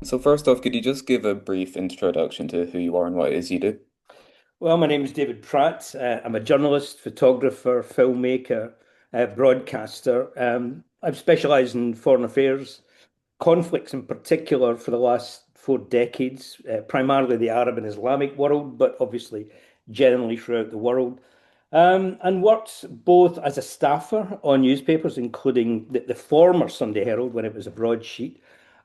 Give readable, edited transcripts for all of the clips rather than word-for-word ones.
So first off, could you just give a brief introduction to who you are and what it is you do? Well, my name is David Pratt. I'm a journalist, photographer, filmmaker, broadcaster. I've specialised in foreign affairs, conflicts in particular for the last 4 decades, primarily the Arab and Islamic world, but obviously generally throughout the world. And worked both as a staffer on newspapers, including the former Sunday Herald when it was a broadsheet,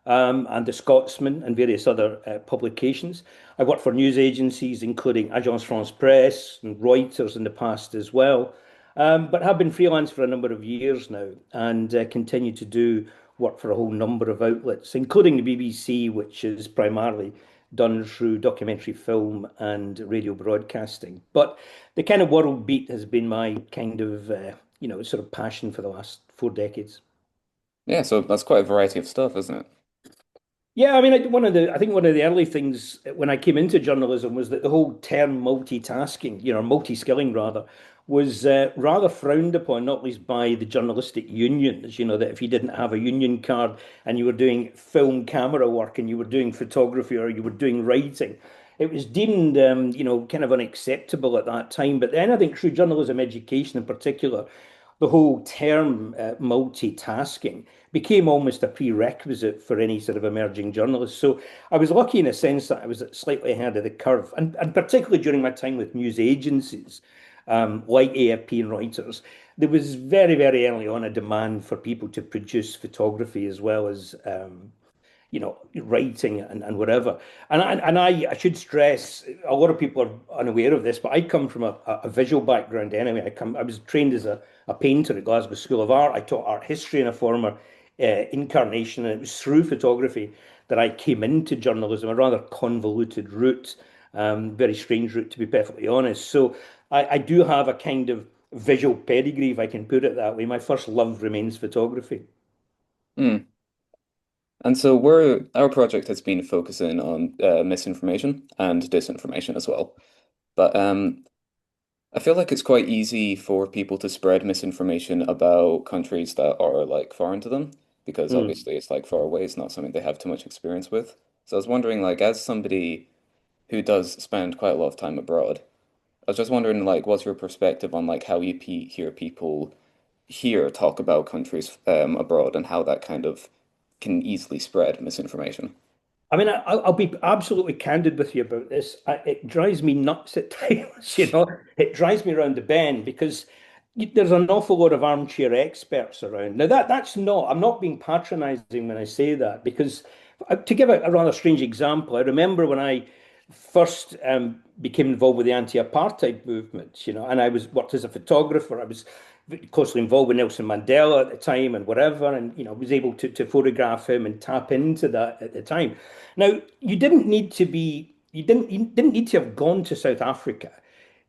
and the Scotsman and various other publications. I worked for news agencies, including Agence France Presse and Reuters in the past as well, but have been freelance for a number of years now and continue to do work for a whole number of outlets, including the BBC, which is primarily done through documentary film and radio broadcasting. But the kind of world beat has been my kind of, sort of passion for the last 4 decades. Yeah, so that's quite a variety of stuff, isn't it? Yeah, I mean, I think one of the early things when I came into journalism was that the whole term multitasking, multi-skilling rather, was rather frowned upon, not least by the journalistic unions. That if you didn't have a union card and you were doing film camera work and you were doing photography or you were doing writing, it was deemed, kind of unacceptable at that time. But then I think through journalism education in particular, the whole term multitasking became almost a prerequisite for any sort of emerging journalist. So I was lucky in a sense that I was slightly ahead of the curve, and particularly during my time with news agencies like AFP and Reuters, there was very, very early on a demand for people to produce photography as well as writing and whatever. And I should stress, a lot of people are unaware of this, but I come from a visual background anyway. I was trained as a painter at Glasgow School of Art. I taught art history in a former incarnation, and it was through photography that I came into journalism, a rather convoluted route, very strange route to be perfectly honest. So I do have a kind of visual pedigree, if I can put it that way. My first love remains photography. Hmm. And so our project has been focusing on misinformation and disinformation as well. But I feel like it's quite easy for people to spread misinformation about countries that are like foreign to them, because Mm. obviously it's like far away, it's not something they have too much experience with. So I was wondering, like, as somebody who does spend quite a lot of time abroad, I was just wondering, like, what's your perspective on like how you hear people here talk about countries abroad and how that kind of can easily spread misinformation? I mean, I'll be absolutely candid with you about this. It drives me nuts at times, It drives me around the bend because there's an awful lot of armchair experts around. Now, I'm not being patronizing when I say that, because to give a rather strange example, I remember when I first became involved with the anti-apartheid movement, and I was worked as a photographer. I was closely involved with Nelson Mandela at the time and whatever, and was able to photograph him and tap into that at the time. Now, you didn't need to have gone to South Africa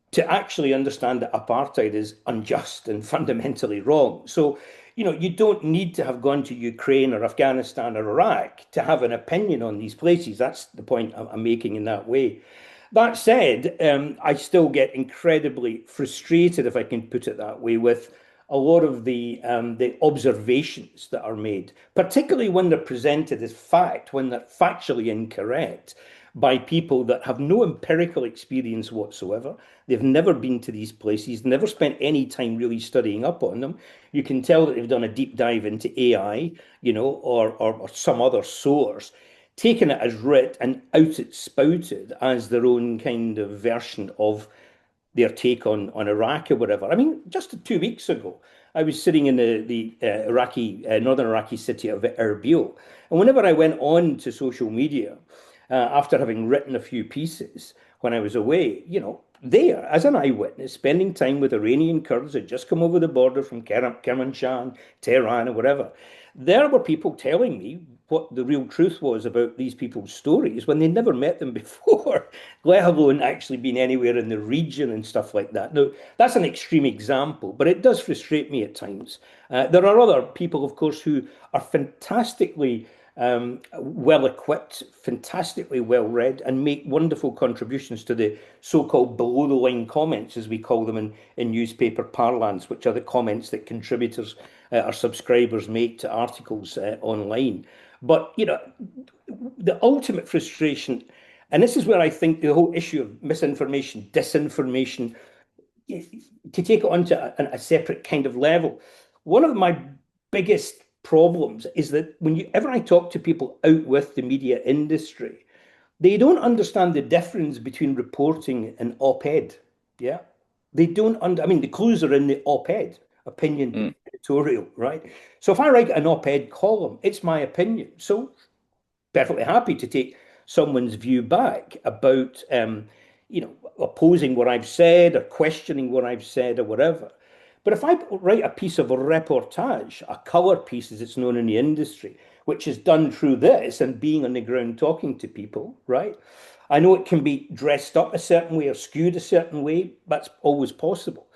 to actually understand that apartheid is unjust and fundamentally wrong. So, you don't need to have gone to Ukraine or Afghanistan or Iraq to have an opinion on these places. That's the point I'm making in that way. That said, I still get incredibly frustrated, if I can put it that way, with a lot of the observations that are made, particularly when they're presented as fact, when they're factually incorrect by people that have no empirical experience whatsoever. They've never been to these places, never spent any time really studying up on them. You can tell that they've done a deep dive into AI, or some other source, taken it as writ and out it spouted as their own kind of version of their take on Iraq or whatever. I mean, just 2 weeks ago, I was sitting in the Iraqi northern Iraqi city of Erbil, and whenever I went on to social media after having written a few pieces when I was away, there as an eyewitness, spending time with Iranian Kurds who had just come over the border from Kermanshah, Tehran, or whatever, there were people telling me what the real truth was about these people's stories when they never met them before, let alone actually been anywhere in the region and stuff like that. Now, that's an extreme example, but it does frustrate me at times. There are other people, of course, who are fantastically well equipped, fantastically well read, and make wonderful contributions to the so-called below the line comments, as we call them in newspaper parlance, which are the comments that contributors or subscribers make to articles online. But the ultimate frustration, and this is where I think the whole issue of misinformation, disinformation, to take it onto a separate kind of level, one of my biggest problems is that whenever I talk to people out with the media industry, they don't understand the difference between reporting and op-ed. Yeah. They don't under, I mean, the clues are in the op-ed, opinion Mm. editorial, right? So if I write an op-ed column, it's my opinion. So perfectly happy to take someone's view back about, opposing what I've said or questioning what I've said or whatever. But if I write a piece of a reportage, a colour piece as it's known in the industry, which is done through this and being on the ground talking to people, right? I know it can be dressed up a certain way or skewed a certain way. That's always possible.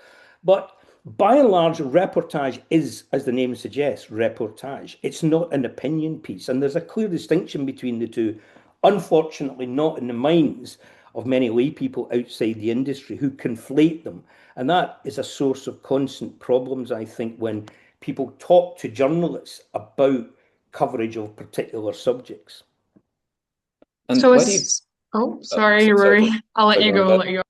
But by and large, reportage is, as the name suggests, reportage. It's not an opinion piece. And there's a clear distinction between the two. Unfortunately, not in the minds of many lay people outside the industry who conflate them. And that is a source of constant problems, I think, when people talk to journalists about coverage of particular subjects. And So why do you? is, oh, sorry, Sorry, Rory. I'll let sorry, you go on. go. Go I'll ahead. let you go.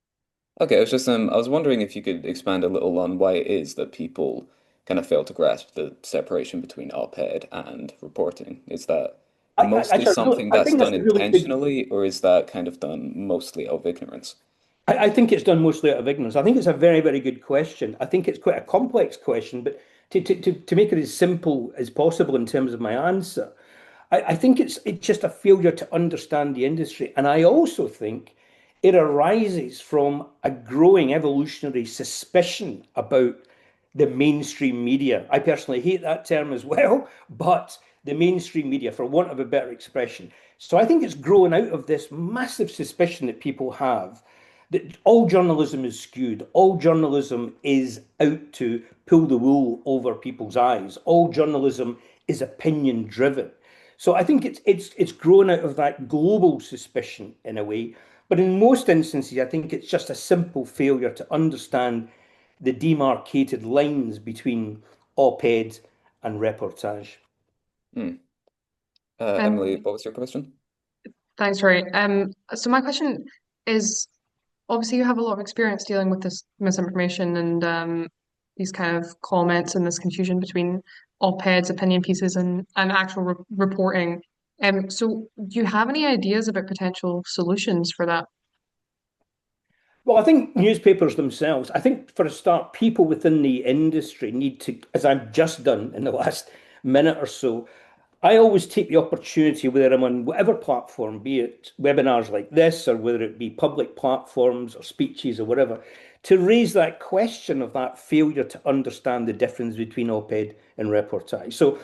Okay, I was wondering if you could expand a little on why it is that people kind of fail to grasp the separation between op-ed and reporting. Is that mostly something I that's think done that's a really good. intentionally, or is that kind of done mostly out of ignorance? I think it's done mostly out of ignorance. I think it's a very, very good question. I think it's quite a complex question, but to make it as simple as possible in terms of my answer, I think it's just a failure to understand the industry. And I also think it arises from a growing evolutionary suspicion about the mainstream media. I personally hate that term as well, but the mainstream media, for want of a better expression. So I think it's grown out of this massive suspicion that people have that all journalism is skewed, all journalism is out to pull the wool over people's eyes, all journalism is opinion driven. So I think it's grown out of that global suspicion in a way. But in most instances, I think it's just a simple failure to understand the demarcated lines between op-ed and reportage. Hmm. Emily, Um, what was your question? Thanks, Rory. So my question is, obviously you have a lot of experience dealing with this misinformation and these kind of comments and this confusion between op-eds, opinion pieces, and actual re reporting. So do you have any ideas about potential solutions for that? Well, I think newspapers themselves, I think for a start, people within the industry need to, as I've just done in the last minute or so, I always take the opportunity, whether I'm on whatever platform, be it webinars like this, or whether it be public platforms or speeches or whatever, to raise that question of that failure to understand the difference between op-ed and reportage. So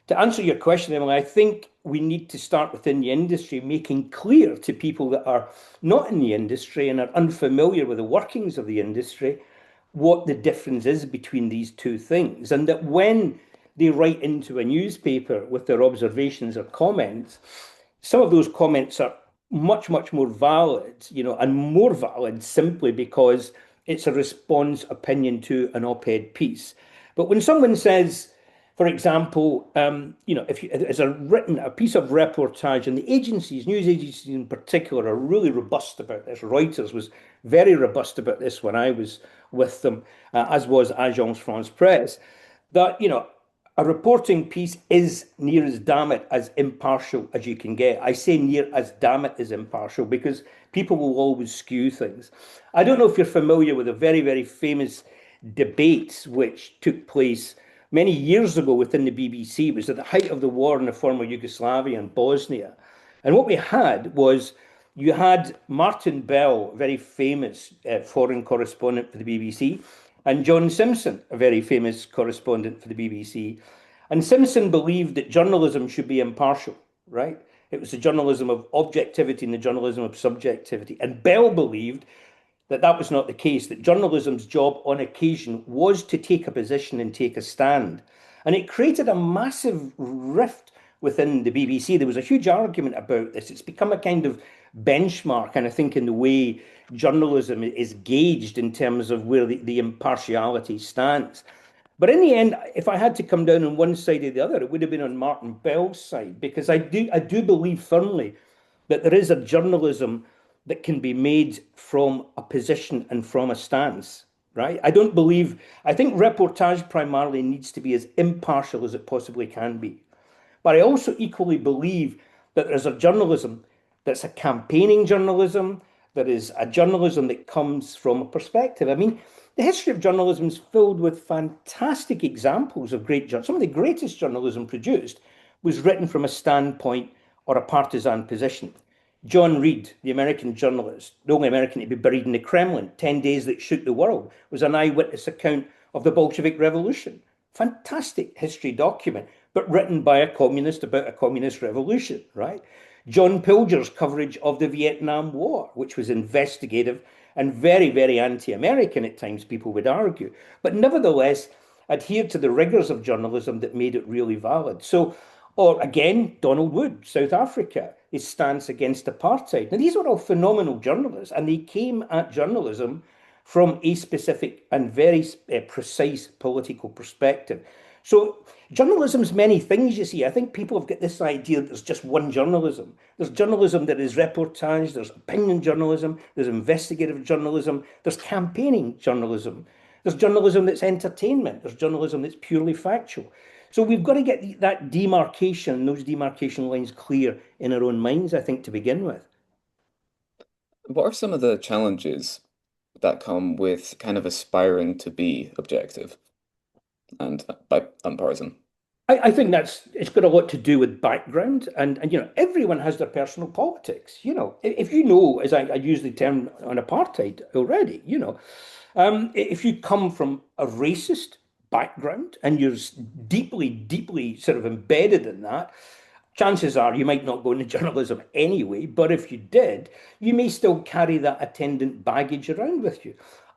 to answer your question, Emily, I think we need to start within the industry, making clear to people that are not in the industry and are unfamiliar with the workings of the industry what the difference is between these two things. And that when they write into a newspaper with their observations or comments, some of those comments are much, much more valid, and more valid simply because it's a response opinion to an op-ed piece. But when someone says, for example, if you, as a piece of reportage, and the agencies, news agencies in particular, are really robust about this. Reuters was very robust about this when I was with them, as was Agence France Presse. That a reporting piece is near as damn it as impartial as you can get. I say near as damn it as impartial because people will always skew things. I don't know if you're familiar with a very, very famous debate which took place many years ago within the BBC. It was at the height of the war in the former Yugoslavia and Bosnia. And what we had was you had Martin Bell, a very famous foreign correspondent for the BBC, and John Simpson, a very famous correspondent for the BBC. And Simpson believed that journalism should be impartial, right? It was the journalism of objectivity and the journalism of subjectivity. And Bell believed that that was not the case, that journalism's job on occasion was to take a position and take a stand. And it created a massive rift within the BBC, there was a huge argument about this. It's become a kind of benchmark, and I think in the way journalism is gauged in terms of where the impartiality stands. But in the end, if I had to come down on one side or the other, it would have been on Martin Bell's side, because I do believe firmly that there is a journalism that can be made from a position and from a stance, right? I don't believe, I think reportage primarily needs to be as impartial as it possibly can be. But I also equally believe that there's a journalism that's a campaigning journalism, that is a journalism that comes from a perspective. I mean, the history of journalism is filled with fantastic examples of great journalism. Some of the greatest journalism produced was written from a standpoint or a partisan position. John Reed, the American journalist, the only American to be buried in the Kremlin, 10 Days That Shook the World, was an eyewitness account of the Bolshevik Revolution. Fantastic history document, but written by a communist about a communist revolution, right? John Pilger's coverage of the Vietnam War, which was investigative and very, very anti-American at times, people would argue, but nevertheless adhered to the rigors of journalism that made it really valid. So, or again, Donald Wood, South Africa, his stance against apartheid. Now, these were all phenomenal journalists, and they came at journalism from a specific and very precise political perspective. So, journalism's many things, you see. I think people have got this idea that there's just one journalism. There's journalism that is reportage, there's opinion journalism, there's investigative journalism, there's campaigning journalism, there's journalism that's entertainment, there's journalism that's purely factual. So we've got to get that demarcation, those demarcation lines clear in our own minds, I think, to begin with. What are some of the challenges that come with kind of aspiring to be objective and unpartisan? I think it's got a lot to do with background, and everyone has their personal politics. If you know, as I use the term on apartheid already, if you come from a racist background and you're deeply, deeply sort of embedded in that, chances are you might not go into journalism anyway, but if you did, you may still carry that attendant baggage around with you.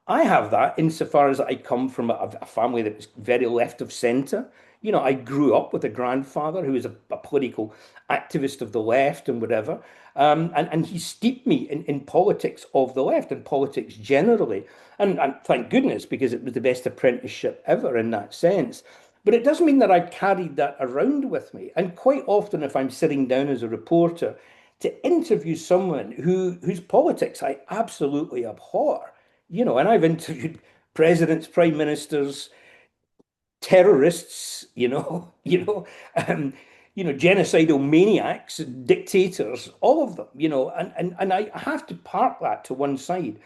I have that insofar as I come from a family that was very left of centre. I grew up with a grandfather who was a political activist of the left and whatever. And he steeped me in politics of the left and politics generally. And thank goodness, because it was the best apprenticeship ever in that sense. But it doesn't mean that I carried that around with me. And quite often, if I'm sitting down as a reporter to interview someone whose politics I absolutely abhor, and I've interviewed presidents, prime ministers, terrorists, genocidal maniacs, dictators, all of them, and I have to park that to one side.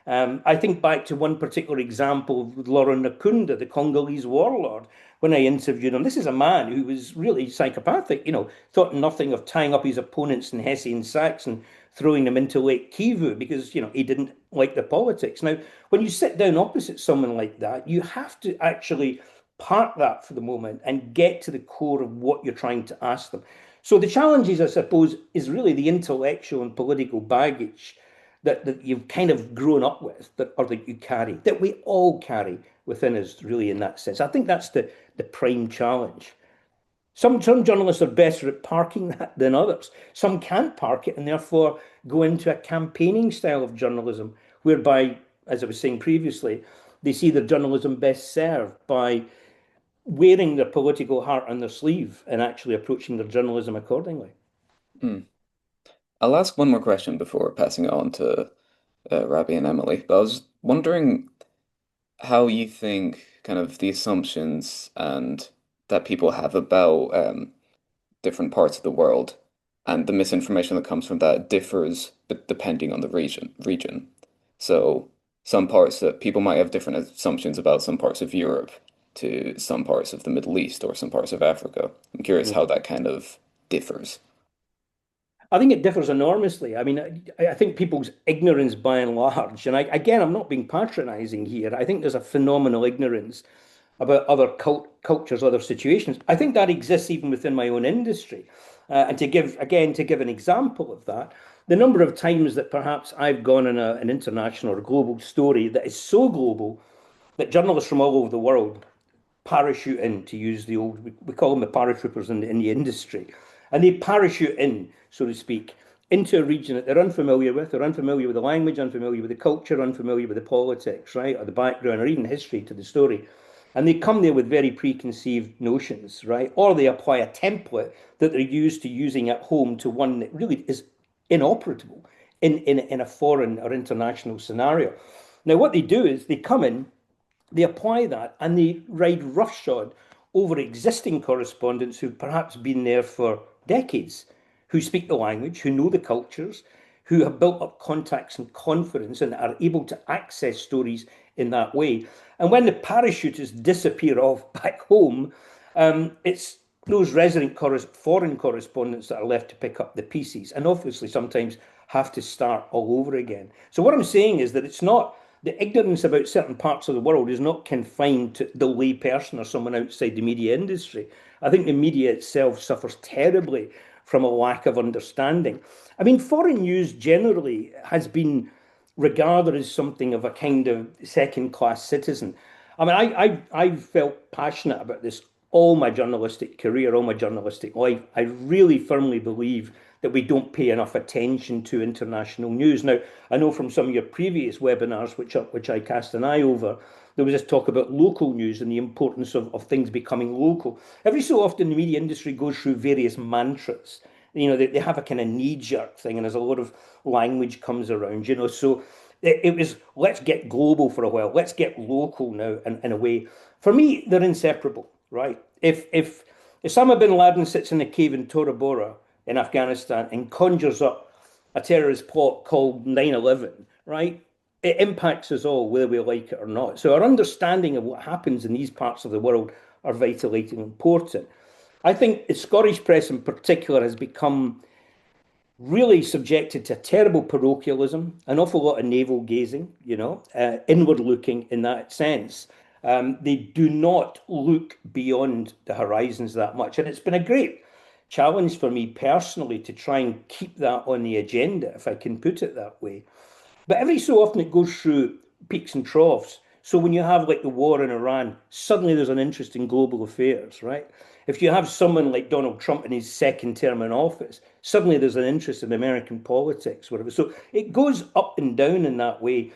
I think back to one particular example with Laurent Nkunda, the Congolese warlord, when I interviewed him. This is a man who was really psychopathic, thought nothing of tying up his opponents in Hessian sacks and throwing them into Lake Kivu because, he didn't like the politics. Now, when you sit down opposite someone like that, you have to actually park that for the moment and get to the core of what you're trying to ask them. So the challenges, I suppose, is really the intellectual and political baggage that you've kind of grown up with, or that you carry, that we all carry within us, really, in that sense. I think that's the prime challenge. Some journalists are better at parking that than others. Some can't park it and therefore go into a campaigning style of journalism, whereby, as I was saying previously, they see their journalism best served by wearing their political heart on their sleeve and actually approaching their journalism accordingly. Hmm. I'll ask one more question before passing it on to Rabbi and Emily. But I was wondering how you think kind of the assumptions and that people have about different parts of the world and the misinformation that comes from that differs depending on the region. So some parts that people might have different assumptions about some parts of Europe to some parts of the Middle East or some parts of Africa. I'm curious how that kind of differs. I think it differs enormously. I mean, I think people's ignorance by and large, and again, I'm not being patronizing here. I think there's a phenomenal ignorance about other cultures, other situations. I think that exists even within my own industry. And to give an example of that, the number of times that perhaps I've gone on an international or global story that is so global that journalists from all over the world parachute in, to use the old, we call them the paratroopers in the industry. And they parachute in, so to speak, into a region that they're unfamiliar with. They're unfamiliar with the language, unfamiliar with the culture, unfamiliar with the politics, right, or the background, or even history to the story. And they come there with very preconceived notions, right? Or they apply a template that they're used to using at home to one that really is inoperable in a foreign or international scenario. Now, what they do is they come in, they apply that, and they ride roughshod over existing correspondents who've perhaps been there for decades, who speak the language, who know the cultures, who have built up contacts and confidence and are able to access stories in that way. And when the parachutists disappear off back home, it's those resident foreign correspondents that are left to pick up the pieces, and obviously sometimes have to start all over again. So what I'm saying is that it's not the ignorance about certain parts of the world is not confined to the lay person or someone outside the media industry. I think the media itself suffers terribly from a lack of understanding. I mean, foreign news generally has been regarded as something of a kind of second class citizen. I mean, I've felt passionate about this all my journalistic career, all my journalistic life. I really firmly believe that we don't pay enough attention to international news. Now, I know from some of your previous webinars, which I cast an eye over, there was this talk about local news and the importance of things becoming local. Every so often, the media industry goes through various mantras. You know, they have a kind of knee-jerk thing, and there's a lot of language comes around, you know. So it was, let's get global for a while. Let's get local now, in a way. For me, they're inseparable, right? If Osama bin Laden sits in a cave in Tora Bora in Afghanistan and conjures up a terrorist plot called 9/11, right? It impacts us all, whether we like it or not. So our understanding of what happens in these parts of the world are vitally important. I think the Scottish press in particular has become really subjected to terrible parochialism, an awful lot of navel gazing, you know, inward looking in that sense. They do not look beyond the horizons that much. And it's been a great challenge for me personally to try and keep that on the agenda, if I can put it that way. But every so often it goes through peaks and troughs. So when you have like the war in Iran, suddenly there's an interest in global affairs, right? If you have someone like Donald Trump in his second term in office, suddenly there's an interest in American politics, whatever. So it goes up and down in that way.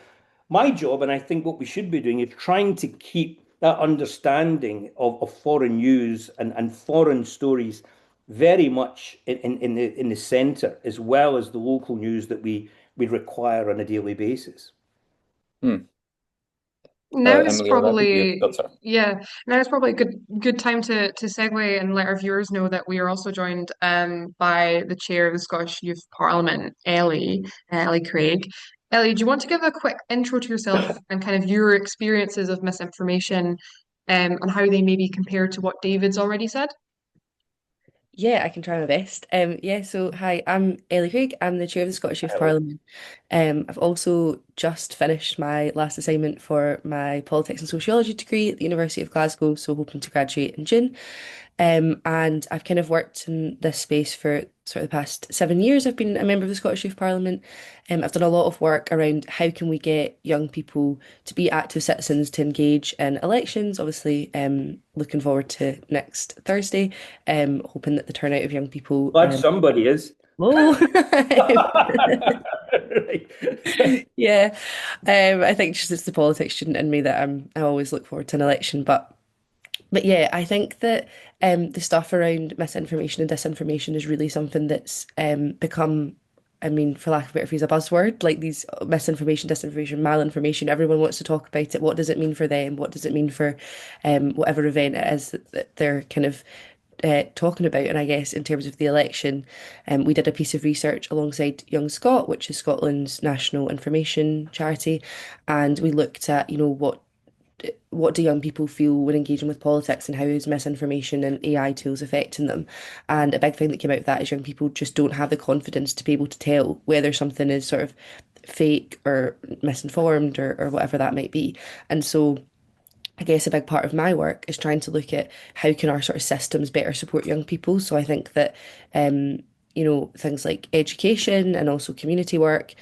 My job, and I think what we should be doing, is trying to keep that understanding of foreign news and foreign stories very much in the centre, as well as the local news that we require on a daily basis. Hmm. Now is Emily, I'll let you. probably Oh, sorry. yeah, now is probably a good time to segue and let our viewers know that we are also joined by the chair of the Scottish Youth Parliament, Ellie Craig. Ellie, do you want to give a quick intro to yourself and kind of your experiences of misinformation and how they maybe compare to what David's already said? Yeah, I can try my best. Yeah, so hi, I'm Ellie Craig. I'm the chair of the Scottish Youth Ellie. Parliament. I've also just finished my last assignment for my politics and sociology degree at the University of Glasgow, so hoping to graduate in June. And I've kind of worked in this space for sort of the past 7 years. I've been a member of the Scottish Youth Parliament. I've done a lot of work around how can we get young people to be active citizens to engage in elections. Obviously, looking forward to next Thursday. Hoping that the turnout of young people. Glad somebody is. Whoa. Right. Yeah, I think just it's the politics student in me that I always look forward to an election, but yeah, I think that the stuff around misinformation and disinformation is really something that's become, I mean, for lack of a better phrase, a buzzword. Like these misinformation, disinformation, malinformation, everyone wants to talk about it. What does it mean for them? What does it mean for whatever event it is that they're kind of talking about? And I guess in terms of the election, we did a piece of research alongside Young Scot, which is Scotland's national information charity, and we looked at, what do young people feel when engaging with politics and how is misinformation and AI tools affecting them? And a big thing that came out of that is young people just don't have the confidence to be able to tell whether something is sort of fake or misinformed or whatever that might be. And so I guess a big part of my work is trying to look at how can our sort of systems better support young people. So I think that things like education and also community work,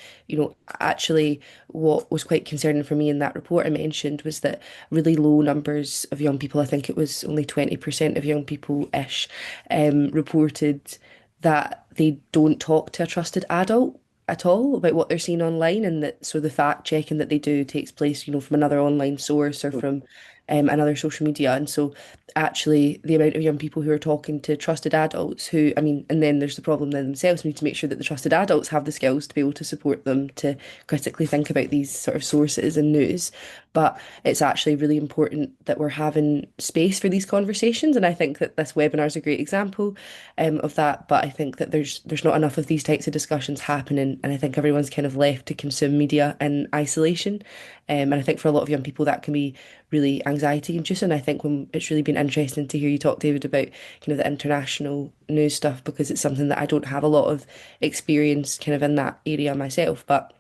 actually what was quite concerning for me in that report I mentioned was that really low numbers of young people, I think it was only 20% of young people-ish, reported that they don't talk to a trusted adult at all about what they're seeing online, and that so the fact checking that they do takes place, from another online source or from another social media. And so actually the amount of young people who are talking to trusted adults who, I mean, and then there's the problem they themselves need to make sure that the trusted adults have the skills to be able to support them to critically think about these sort of sources and news. But it's actually really important that we're having space for these conversations. And I think that this webinar is a great example of that. But I think that there's not enough of these types of discussions happening. And I think everyone's kind of left to consume media in isolation. And I think for a lot of young people that can be really anxiety inducing. I think when it's really been interesting to hear you talk, David, about the international news stuff, because it's something that I don't have a lot of experience kind of in that area myself. But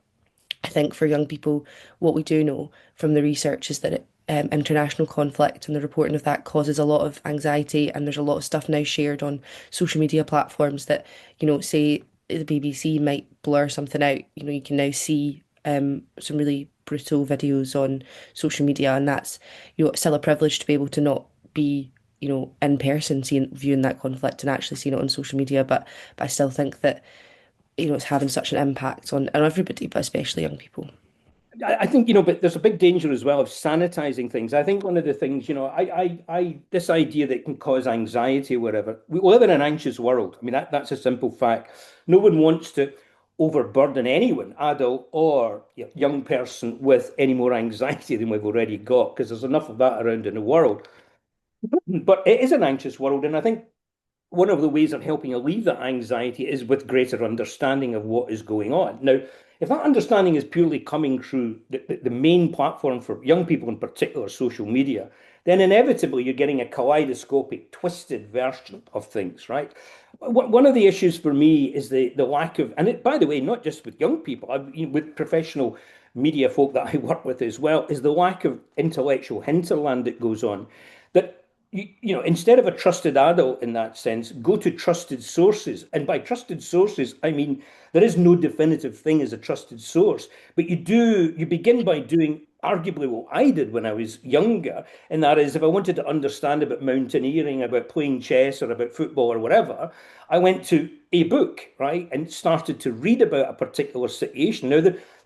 I think for young people, what we do know from the research is that international conflict and the reporting of that causes a lot of anxiety, and there's a lot of stuff now shared on social media platforms that, say the BBC might blur something out. You can now see some really brutal videos on social media, and that's still a privilege to be able to not be in person viewing that conflict and actually seeing it on social media. But I still think that it's having such an impact on everybody, but especially young people. I think, but there's a big danger as well of sanitizing things. I think one of the things, this idea that can cause anxiety or whatever, we live in an anxious world. I mean, that's a simple fact. No one wants to overburden anyone, adult or young person, with any more anxiety than we've already got, because there's enough of that around in the world. But it is an anxious world, and I think one of the ways of helping alleviate that anxiety is with greater understanding of what is going on. Now, if that understanding is purely coming through the main platform for young people, in particular, social media, then inevitably you're getting a kaleidoscopic, twisted version of things, right? One of the issues for me is the lack of, and by the way, not just with young people, with professional media folk that I work with as well, is the lack of intellectual hinterland that goes on. That instead of a trusted adult in that sense, go to trusted sources. And by trusted sources, I mean there is no definitive thing as a trusted source, but you begin by doing arguably what I did when I was younger, and that is if I wanted to understand about mountaineering, about playing chess, or about football or whatever, I went to a book, right, and started to read about a particular situation. Now,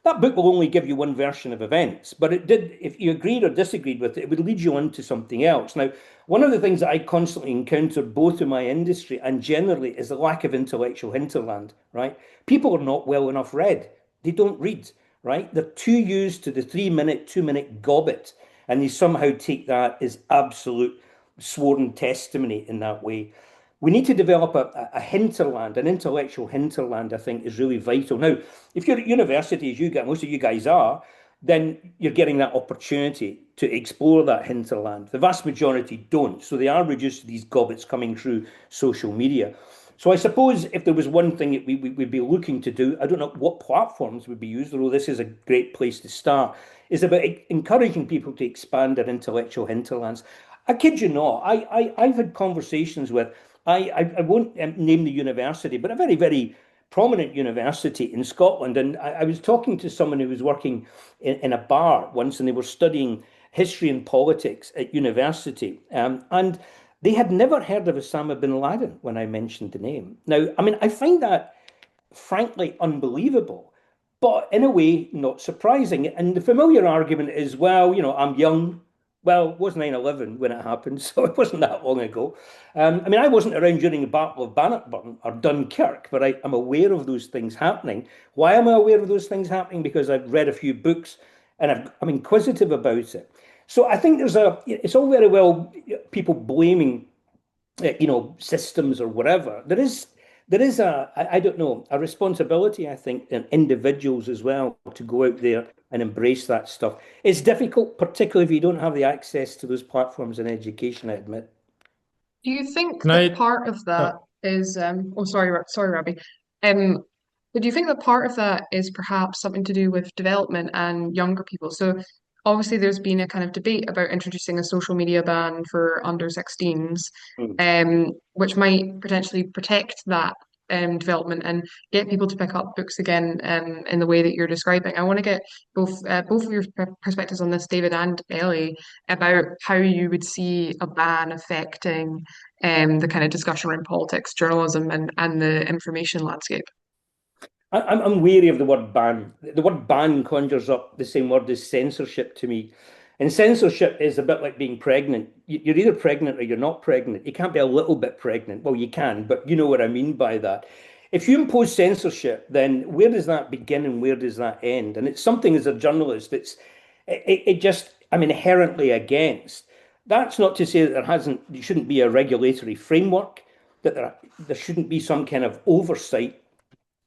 that book will only give you one version of events, but it did, if you agreed or disagreed with it, it would lead you on to something else. Now, one of the things that I constantly encounter both in my industry and generally is the lack of intellectual hinterland, right? People are not well enough read. They don't read, right? They're too used to the 3 minute, 2 minute gobbet, and they somehow take that as absolute sworn testimony in that way. We need to develop a hinterland, an intellectual hinterland, I think, is really vital. Now, if you're at university, as you get, most of you guys are, then you're getting that opportunity to explore that hinterland. The vast majority don't. So they are reduced to these gobbets coming through social media. So I suppose if there was one thing that we'd be looking to do, I don't know what platforms would be used, although this is a great place to start, is about encouraging people to expand their intellectual hinterlands. I kid you not, I've had conversations with, I won't name the university, but a very, very prominent university in Scotland. And I was talking to someone who was working in a bar once, and they were studying history and politics at university. And they had never heard of Osama bin Laden when I mentioned the name. Now, I mean, I find that frankly unbelievable, but in a way, not surprising. And the familiar argument is, well, I'm young. Well, it was 9/11 when it happened, so it wasn't that long ago. I mean, I wasn't around during the Battle of Bannockburn or Dunkirk, but I'm aware of those things happening. Why am I aware of those things happening? Because I've read a few books and I'm inquisitive about it. So I think it's all very well people blaming systems or whatever. There is I don't know, a responsibility, I think, in individuals as well to go out there and embrace that stuff. It's difficult, particularly if you don't have the access to those platforms in education, I admit. Do you think Can that I? part of that Oh, is oh sorry, sorry, Robbie. Um, but do you think that part of that is perhaps something to do with development and younger people? So obviously there's been a kind of debate about introducing a social media ban for under 16s, Hmm. which might potentially protect that development and get people to pick up books again in the way that you're describing. I want to get both of your perspectives on this, David and Ellie, about how you would see a ban affecting the kind of discussion around politics, journalism, and the information landscape. I'm wary of the word ban. The word ban conjures up the same word as censorship to me. And censorship is a bit like being pregnant. You're either pregnant or you're not pregnant. You can't be a little bit pregnant. Well, you can, but you know what I mean by that. If you impose censorship, then where does that begin and where does that end? And it's something as a journalist that's it just I'm inherently against. That's not to say that there shouldn't be a regulatory framework, that there shouldn't be some kind of oversight,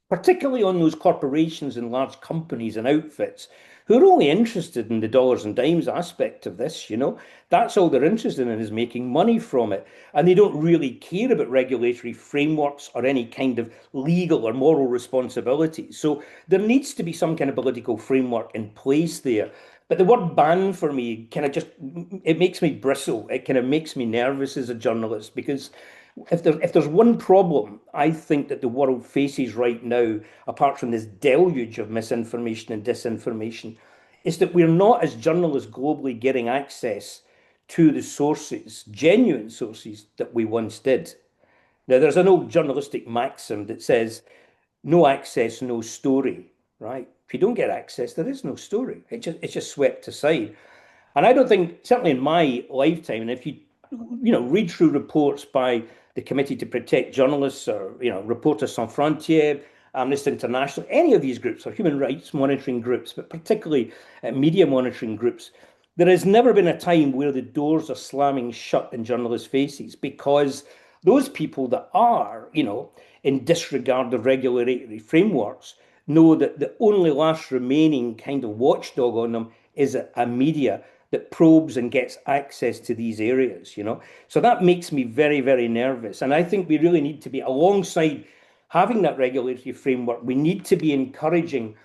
particularly on those corporations and large companies and outfits who are only interested in the dollars and dimes aspect of this, you know. That's all they're interested in is making money from it. And they don't really care about regulatory frameworks or any kind of legal or moral responsibility. So there needs to be some kind of political framework in place there. But the word ban for me kind of just it makes me bristle. It kind of makes me nervous as a journalist because if there's one problem I think that the world faces right now, apart from this deluge of misinformation and disinformation, is that we're not, as journalists globally, getting access to the sources, genuine sources that we once did. Now, there's an old journalistic maxim that says, no access, no story, right? If you don't get access, there is no story. It's just swept aside. And I don't think, certainly in my lifetime, and if you read through reports by the Committee to Protect Journalists or, Reporters Sans Frontières, Amnesty International, any of these groups or human rights monitoring groups, but particularly media monitoring groups, there has never been a time where the doors are slamming shut in journalists' faces because those people that are, in disregard of regulatory frameworks know that the only last remaining kind of watchdog on them is a media that probes and gets access to these areas. So that makes me very, very nervous. And I think we really need to be alongside having that regulatory framework. We need to be encouraging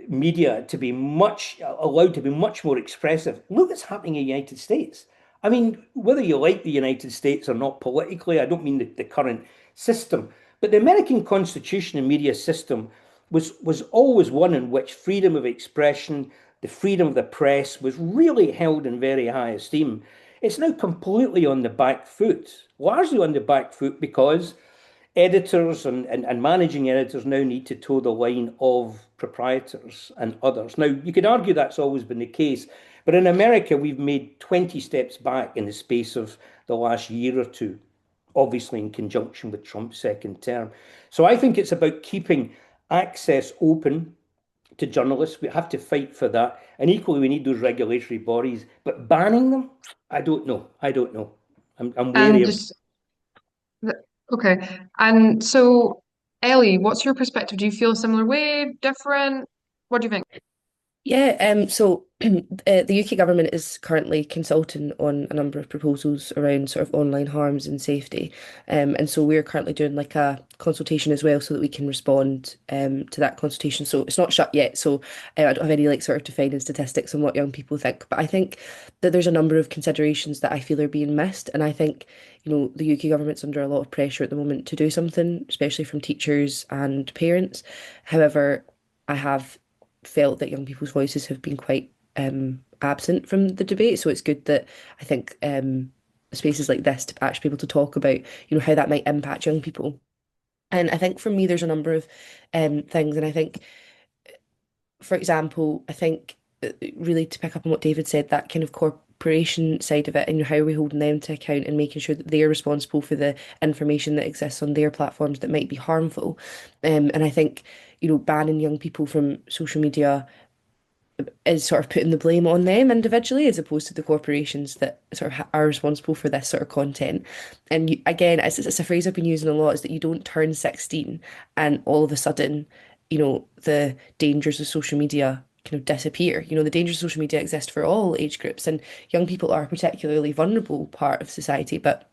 media to be allowed to be much more expressive. Look what's happening in the United States. I mean, whether you like the United States or not politically, I don't mean the current system, but the American Constitution and media system was always one in which freedom of expression, the freedom of the press was really held in very high esteem. It's now completely on the back foot, largely on the back foot because editors and managing editors now need to toe the line of proprietors and others. Now, you could argue that's always been the case, but in America, we've made 20 steps back in the space of the last year or two, obviously in conjunction with Trump's second term. So I think it's about keeping access open to journalists. We have to fight for that. And equally, we need those regulatory bodies. But banning them, I don't know. I don't know. I'm wary And of. just okay. And so, Ellie, what's your perspective? Do you feel a similar way, different? What do you think? Yeah, so the UK government is currently consulting on a number of proposals around sort of online harms and safety. And so we're currently doing like a consultation as well so that we can respond to that consultation. So it's not shut yet. So I don't have any like sort of defining statistics on what young people think. But I think that there's a number of considerations that I feel are being missed. And I think, the UK government's under a lot of pressure at the moment to do something, especially from teachers and parents. However, I have felt that young people's voices have been quite absent from the debate. So it's good that I think spaces like this to actually be able to talk about, how that might impact young people. And I think for me, there's a number of things. And I think, for example, I think really to pick up on what David said, that kind of corporation side of it and how are we holding them to account and making sure that they're responsible for the information that exists on their platforms that might be harmful. And I think, banning young people from social media is sort of putting the blame on them individually as opposed to the corporations that sort of are responsible for this sort of content. And again, it's a phrase I've been using a lot is that you don't turn 16 and all of a sudden, the dangers of social media kind of disappear. The dangers of social media exist for all age groups and young people are a particularly vulnerable part of society. But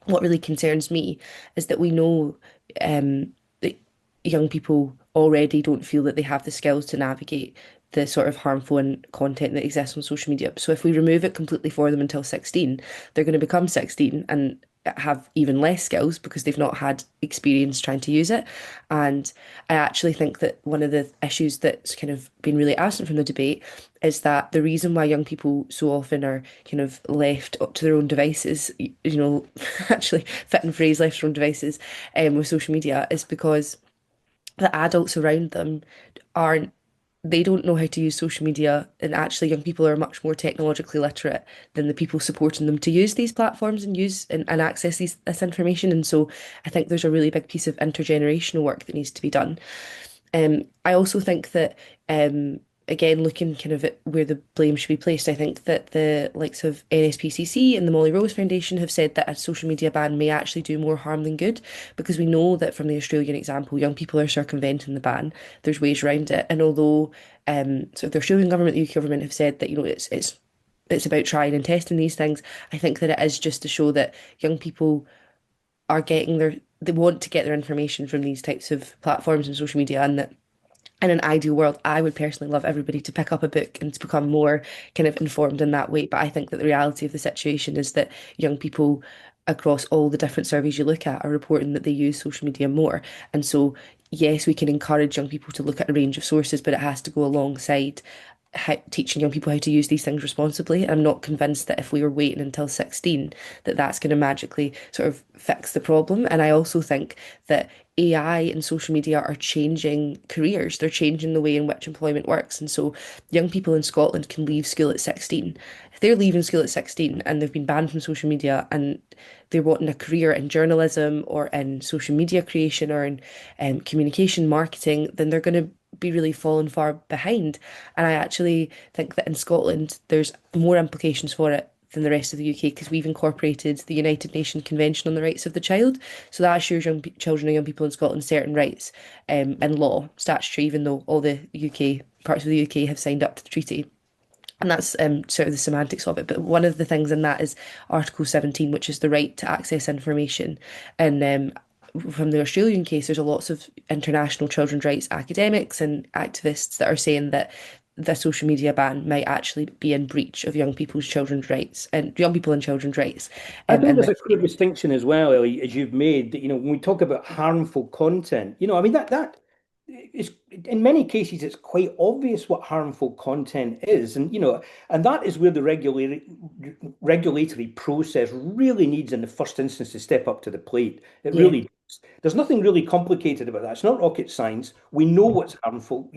what really concerns me is that we know that young people already don't feel that they have the skills to navigate the sort of harmful and content that exists on social media. So if we remove it completely for them until 16, they're going to become 16 and have even less skills because they've not had experience trying to use it. And I actually think that one of the issues that's kind of been really absent from the debate is that the reason why young people so often are kind of left up to their own devices, actually fit and phrase left to their own devices with social media is because the adults around them aren't they don't know how to use social media, and actually young people are much more technologically literate than the people supporting them to use these platforms and and access this information. And so I think there's a really big piece of intergenerational work that needs to be done. I also think that, again, looking kind of at where the blame should be placed, I think that the likes of NSPCC and the Molly Rose Foundation have said that a social media ban may actually do more harm than good, because we know that from the Australian example, young people are circumventing the ban. There's ways around it, and although so the Australian government, the UK government have said that it's about trying and testing these things, I think that it is just to show that young people are getting they want to get their information from these types of platforms and social media, and that in an ideal world, I would personally love everybody to pick up a book and to become more kind of informed in that way. But I think that the reality of the situation is that young people across all the different surveys you look at are reporting that they use social media more. And so, yes, we can encourage young people to look at a range of sources, but it has to go alongside teaching young people how to use these things responsibly. I'm not convinced that if we were waiting until 16, that that's going to magically sort of fix the problem. And I also think that AI and social media are changing careers. They're changing the way in which employment works. And so young people in Scotland can leave school at 16. If they're leaving school at 16 and they've been banned from social media and they're wanting a career in journalism or in social media creation or in communication marketing, then they're going to be really fallen far behind. And I actually think that in Scotland, there's more implications for it than the rest of the UK, because we've incorporated the United Nations Convention on the Rights of the Child. So that assures children and young people in Scotland certain rights in law, statutory, even though all the UK parts of the UK have signed up to the treaty. And that's sort of the semantics of it. But one of the things in that is Article 17, which is the right to access information. And from the Australian case, there's a lots of international children's rights academics and activists that are saying that the social media ban might actually be in breach of young people's children's rights and young people and children's rights. I think And there's that, a clear distinction as well, Ellie, as you've made, that, when we talk about harmful content, I mean, that is, in many cases, it's quite obvious what harmful content is. And that is where the regulatory process really needs, in the first instance, to step up to the plate. It yeah. really does. There's nothing really complicated about that. It's not rocket science. We know what's harmful,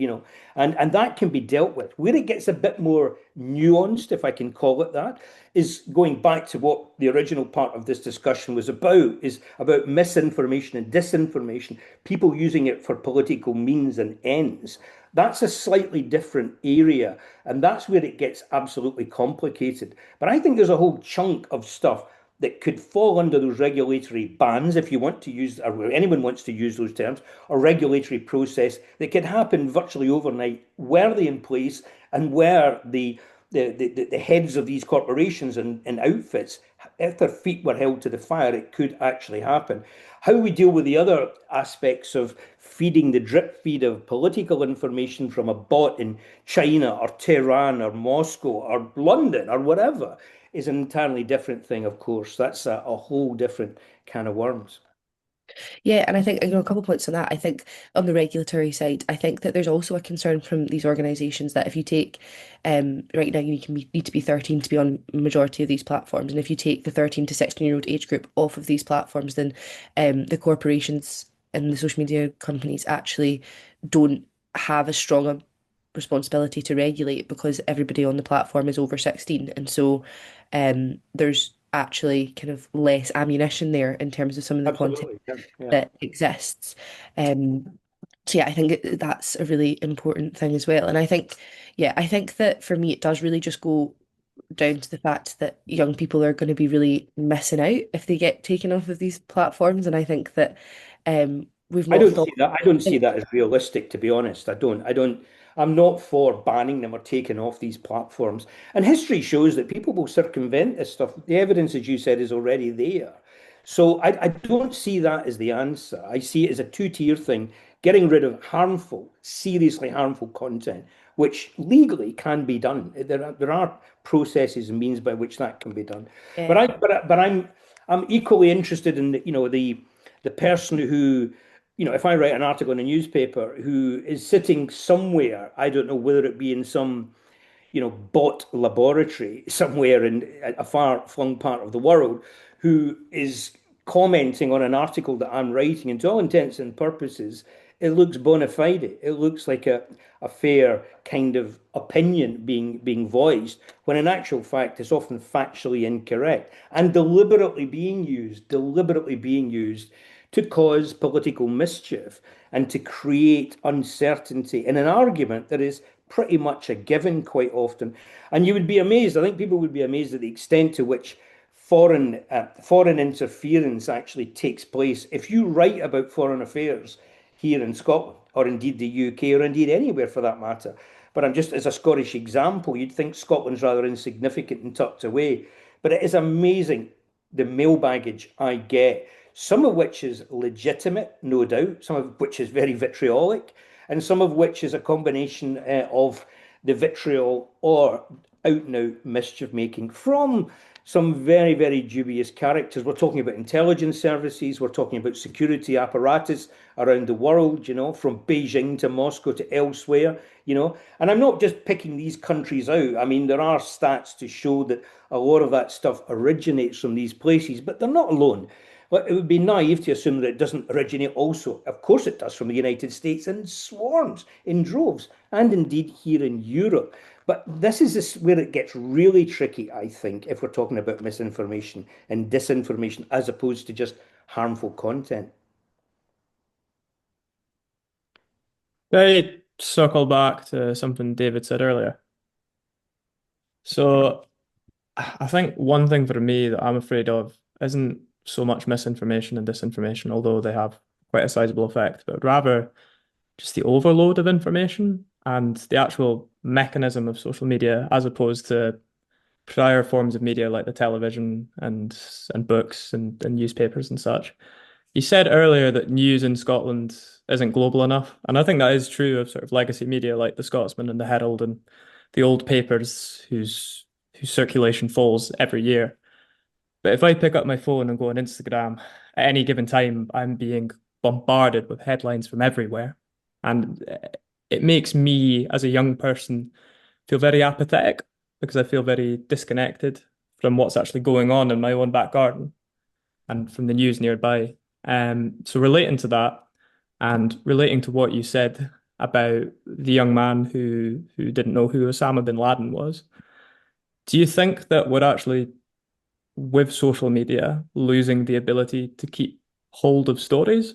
and that can be dealt with. Where it gets a bit more nuanced, if I can call it that, is going back to what the original part of this discussion was about, is about misinformation and disinformation, people using it for political means and ends. That's a slightly different area, and that's where it gets absolutely complicated. But I think there's a whole chunk of stuff that could fall under those regulatory bans, if you want to use, or anyone wants to use those terms, or regulatory process that could happen virtually overnight, were they in place, and where the heads of these corporations and outfits, if their feet were held to the fire, it could actually happen. How we deal with the other aspects of feeding the drip feed of political information from a bot in China or Tehran or Moscow or London or whatever is an entirely different thing, of course. That's a whole different can of worms. Yeah, and I think, a couple of points on that. I think on the regulatory side, I think that there's also a concern from these organisations that if you take, right now need to be 13 to be on majority of these platforms, and if you take the 13 to 16-year-old age group off of these platforms, then the corporations and the social media companies actually don't have as strong a responsibility to regulate because everybody on the platform is over 16. And so there's actually kind of less ammunition there in terms of some of the content Absolutely. Yeah. Yeah. that exists. Um, so yeah, I think that's a really important thing as well. And I think that for me, it does really just go down to the fact that young people are going to be really missing out if they get taken off of these platforms. And I think that we've I not don't thought. see that. I don't see that as realistic, to be honest. I'm not for banning them or taking off these platforms. And history shows that people will circumvent this stuff. The evidence, as you said, is already there. So I don't see that as the answer. I see it as a two-tier thing, getting rid of harmful, seriously harmful content, which legally can be done. There are processes and means by which that can be done. Yeah. But I'm I'm equally interested in the person who, if I write an article in a newspaper who is sitting somewhere, I don't know whether it be in some bot laboratory somewhere in a far-flung part of the world, who is commenting on an article that I'm writing, and to all intents and purposes, it looks bona fide. It looks like a fair kind of opinion being voiced, when in actual fact it's often factually incorrect and deliberately being used to cause political mischief and to create uncertainty in an argument that is pretty much a given quite often. And you would be amazed, I think people would be amazed at the extent to which foreign interference actually takes place. If you write about foreign affairs here in Scotland, or indeed the UK, or indeed anywhere for that matter, but I'm just as a Scottish example, you'd think Scotland's rather insignificant and tucked away. But it is amazing the mail baggage I get, some of which is legitimate, no doubt, some of which is very vitriolic, and some of which is a combination of the vitriol or out and out mischief making from some very, very dubious characters. We're talking about intelligence services, we're talking about security apparatus around the world, from Beijing to Moscow to elsewhere. And I'm not just picking these countries out. I mean, there are stats to show that a lot of that stuff originates from these places, but they're not alone. But it would be naive to assume that it doesn't originate also. Of course it does, from the United States in swarms, in droves, and indeed here in Europe. But this is where it gets really tricky, I think, if we're talking about misinformation and disinformation as opposed to just harmful content. I circle back to something David said earlier. So I think one thing for me that I'm afraid of isn't so much misinformation and disinformation, although they have quite a sizable effect, but rather just the overload of information and the actual mechanism of social media, as opposed to prior forms of media like the television and books and newspapers and such. You said earlier that news in Scotland isn't global enough, and I think that is true of sort of legacy media like the Scotsman and the Herald and the old papers whose circulation falls every year. But if I pick up my phone and go on Instagram at any given time, I'm being bombarded with headlines from everywhere. And it makes me, as a young person, feel very apathetic because I feel very disconnected from what's actually going on in my own back garden and from the news nearby. So relating to that and relating to what you said about the young man who didn't know who Osama bin Laden was, do you think that we're actually, with social media, losing the ability to keep hold of stories?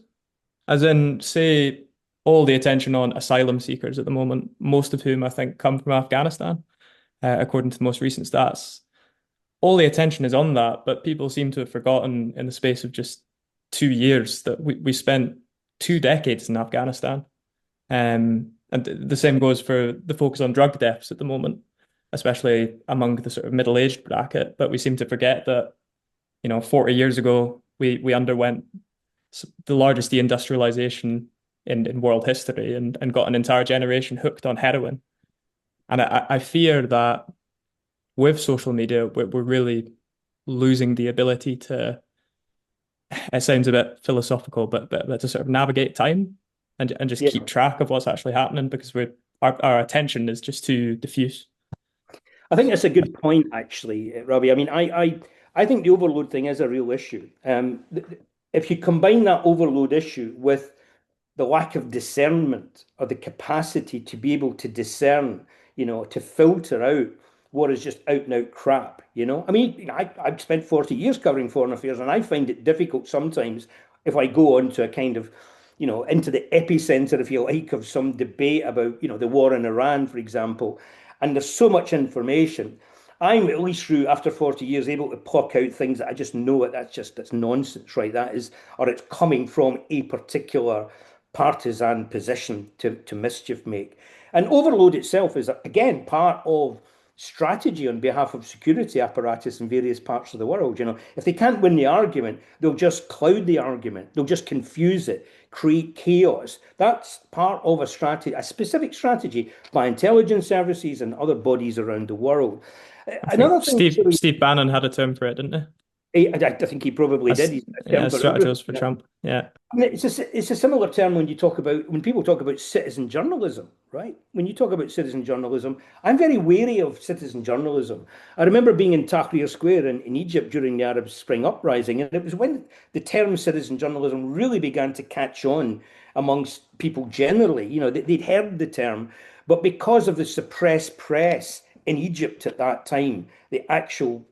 As in, say, all the attention on asylum seekers at the moment, most of whom I think come from Afghanistan, according to the most recent stats. All the attention is on that, but people seem to have forgotten in the space of just 2 years that we spent 2 decades in Afghanistan. And the same goes for the focus on drug deaths at the moment, especially among the sort of middle-aged bracket. But we seem to forget that, 40 years ago, we underwent the largest deindustrialization in world history and got an entire generation hooked on heroin. And I fear that with social media, we're really losing the ability to, it sounds a bit philosophical, but to sort of navigate time and just Yeah. keep track of what's actually happening, because our attention is just too diffuse. I think that's a good point, actually, Robbie. I mean, I think the overload thing is a real issue. If you combine that overload issue with the lack of discernment or the capacity to be able to discern, to filter out what is just out and out crap. I mean, I've spent 40 years covering foreign affairs, and I find it difficult sometimes if I go on to a kind of, into the epicenter, if you like, of some debate about, the war in Iran, for example, and there's so much information. I'm at least through after 40 years able to pluck out things that I just know that's nonsense, right? That is, or it's coming from a particular partisan position to mischief make. And overload itself is, again, part of strategy on behalf of security apparatus in various parts of the world. If they can't win the argument, they'll just cloud the argument. They'll just confuse it, create chaos. That's part of a strategy, a specific strategy by intelligence services and other bodies around the world. I Another think thing, Steve Bannon had a term for it, didn't he? I think he probably did. As He's a yeah, term as for everything. strategist for Trump. Yeah. I mean, it's a similar term when you talk about when people talk about citizen journalism, right? When you talk about citizen journalism, I'm very wary of citizen journalism. I remember being in Tahrir Square in Egypt during the Arab Spring uprising, and it was when the term citizen journalism really began to catch on amongst people generally. You know, they'd heard the term, but because of the suppressed press in Egypt at that time, the actual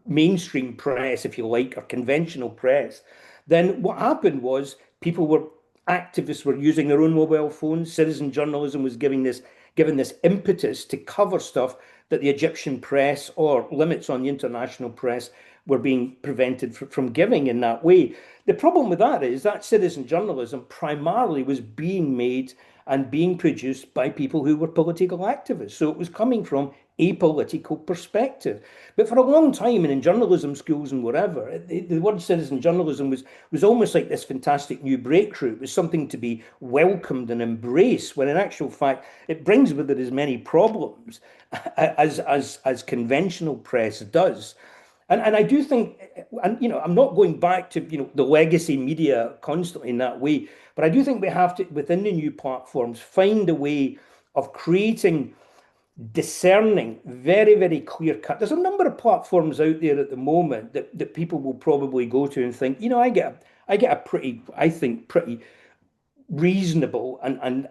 mainstream press, if you like, or conventional press, then what happened was people were activists were using their own mobile phones. Citizen journalism was given this impetus to cover stuff that the Egyptian press or limits on the international press were being prevented from giving in that way. The problem with that is that citizen journalism primarily was being made and being produced by people who were political activists. So it was coming from a political perspective. But for a long time, and in journalism schools and whatever, the word citizen journalism was almost like this fantastic new breakthrough. It was something to be welcomed and embraced, when in actual fact, it brings with it as many problems as conventional press does. And I do think, and I'm not going back to the legacy media constantly in that way, but I do think we have to, within the new platforms, find a way of creating discerning, very, very clear cut. There's a number of platforms out there at the moment that people will probably go to and think, I get a pretty, I think, pretty reasonable and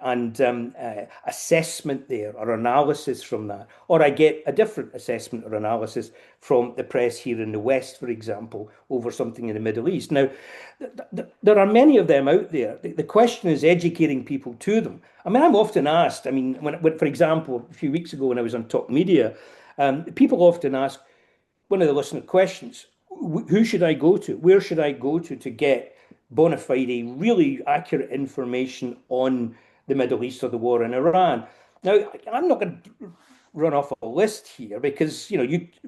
assessment there or analysis from that, or I get a different assessment or analysis from the press here in the West, for example, over something in the Middle East. Now, there are many of them out there. The question is educating people to them. I mean, I'm often asked. I mean, for example, a few weeks ago when I was on Top Media, people often ask one of the listener questions: who should I go to? Where should I go to get bona fide, really accurate information on the Middle East or the war in Iran? Now, I'm not going to run off a list here because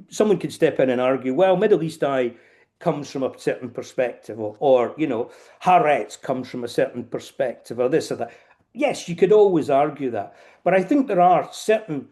someone could step in and argue, well, Middle East Eye comes from a certain perspective, or Haaretz comes from a certain perspective, or this or that. Yes, you could always argue that, but I think there are certain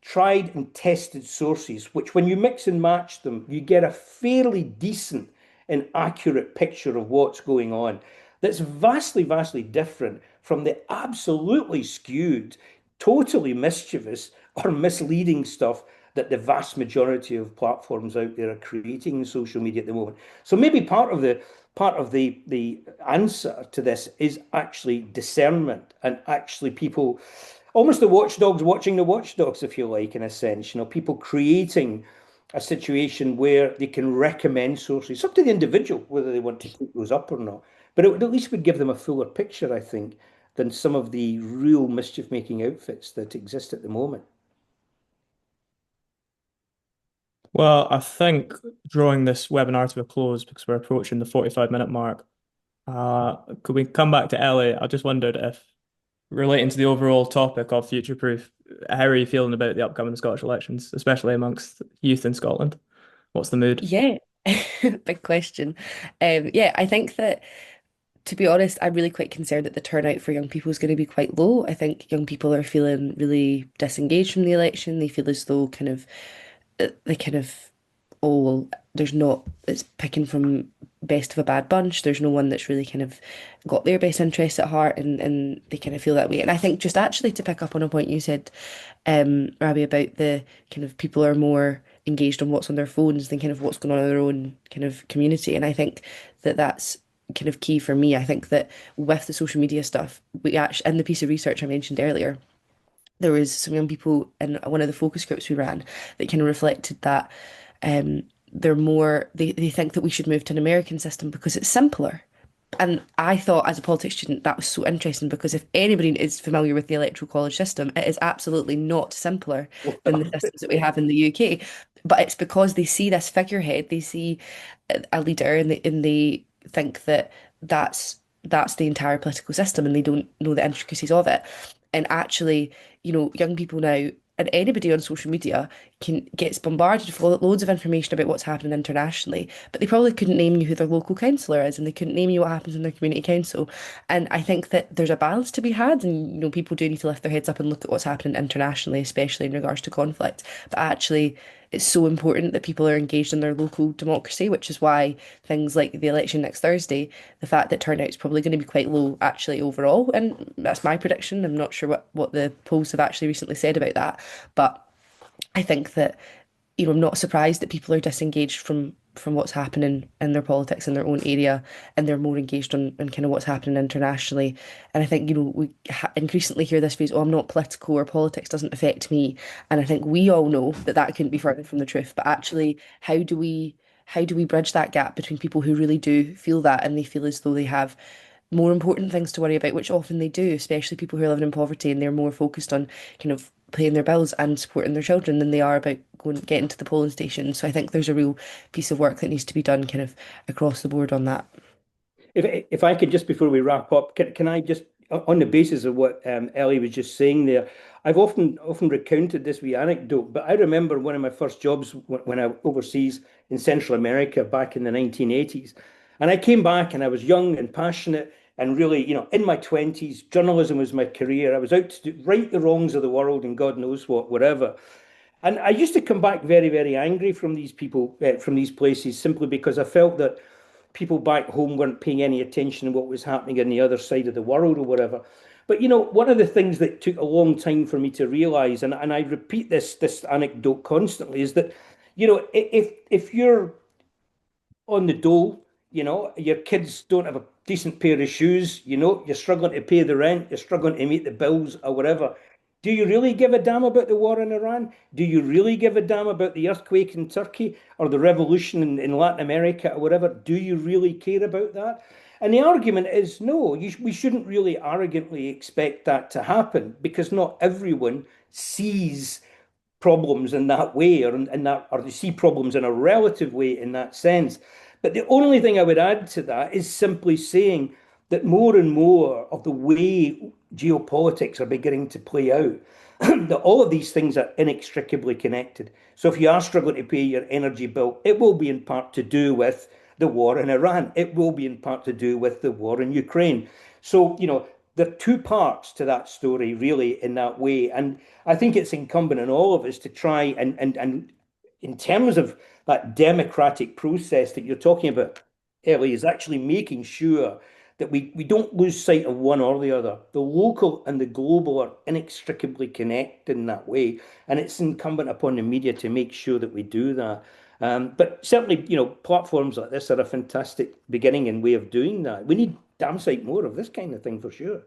tried and tested sources, which when you mix and match them, you get a fairly decent and accurate picture of what's going on. That's vastly, vastly different from the absolutely skewed, totally mischievous or misleading stuff that the vast majority of platforms out there are creating in social media at the moment. So maybe part of the answer to this is actually discernment, and actually people, almost the watchdogs watching the watchdogs, if you like, in a sense, people creating a situation where they can recommend sources. It's up to the individual whether they want to take those up or not. But it would at least would give them a fuller picture, I think, than some of the real mischief-making outfits that exist at the moment. Well, I think drawing this webinar to a close because we're approaching the 45-minute mark. Could we come back to Ellie? I just wondered if, relating to the overall topic of future proof, how are you feeling about the upcoming Scottish elections, especially amongst youth in Scotland? What's the mood? Yeah, big question. Yeah, I think that, to be honest, I'm really quite concerned that the turnout for young people is going to be quite low. I think young people are feeling really disengaged from the election. They feel as though they kind of, oh, well, there's not, it's picking from best of a bad bunch. There's no one that's really kind of got their best interests at heart, and they kind of feel that way. And I think, just actually to pick up on a point you said, Rabi, about the kind of people are more engaged on what's on their phones than kind of what's going on in their own kind of community. And I think that that's kind of key for me. I think that with the social media stuff, we actually, in the piece of research I mentioned earlier, there was some young people in one of the focus groups we ran that kind of reflected that they think that we should move to an American system because it's simpler. And I thought, as a politics student, that was so interesting, because if anybody is familiar with the electoral college system, it is absolutely not simpler than the systems that we have in the UK. But it's because they see this figurehead, they see a leader, and they think that that's the entire political system, and they don't know the intricacies of it. And actually, young people now, and anybody on social media gets bombarded with loads of information about what's happening internationally, but they probably couldn't name you who their local councillor is, and they couldn't name you what happens in their community council. And I think that there's a balance to be had, and people do need to lift their heads up and look at what's happening internationally, especially in regards to conflict. But actually, it's so important that people are engaged in their local democracy, which is why things like the election next Thursday, the fact that turnout is probably going to be quite low actually overall, and that's my prediction. I'm not sure what the polls have actually recently said about that, but I think that, I'm not surprised that people are disengaged from what's happening in their politics in their own area, and they're more engaged on kind of what's happening internationally. And I think, we increasingly hear this phrase, "Oh, I'm not political," or "politics doesn't affect me." And I think we all know that that couldn't be further from the truth. But actually, how do we bridge that gap between people who really do feel that, and they feel as though they have more important things to worry about, which often they do, especially people who are living in poverty, and they're more focused on kind of paying their bills and supporting their children than they are about getting to the polling station. So I think there's a real piece of work that needs to be done kind of across the board on that. If I could just before we wrap up, can I just on the basis of what Ellie was just saying there, I've often recounted this wee anecdote, but I remember one of my first jobs when I overseas in Central America back in the 1980s, and I came back and I was young and passionate and really, in my 20s, journalism was my career. I was out to right the wrongs of the world and God knows what, whatever. And I used to come back very, very angry from these people, from these places, simply because I felt that people back home weren't paying any attention to what was happening on the other side of the world or whatever. But one of the things that took a long time for me to realize, and I repeat this anecdote constantly, is that, if you're on the dole, your kids don't have a decent pair of shoes, you're struggling to pay the rent, you're struggling to meet the bills or whatever. Do you really give a damn about the war in Iran? Do you really give a damn about the earthquake in Turkey or the revolution in Latin America or whatever? Do you really care about that? And the argument is no, we shouldn't really arrogantly expect that to happen because not everyone sees problems in that way or they see problems in a relative way in that sense. But the only thing I would add to that is simply saying that more and more of the way geopolitics are beginning to play out, that all of these things are inextricably connected. So if you are struggling to pay your energy bill, it will be in part to do with the war in Iran. It will be in part to do with the war in Ukraine. So, there are two parts to that story, really, in that way. And I think it's incumbent on all of us to try and in terms of that democratic process that you're talking about, Ellie, is actually making sure that we don't lose sight of one or the other. The local and the global are inextricably connected in that way, and it's incumbent upon the media to make sure that we do that. But certainly, platforms like this are a fantastic beginning and way of doing that. We need damn sight more of this kind of thing for sure.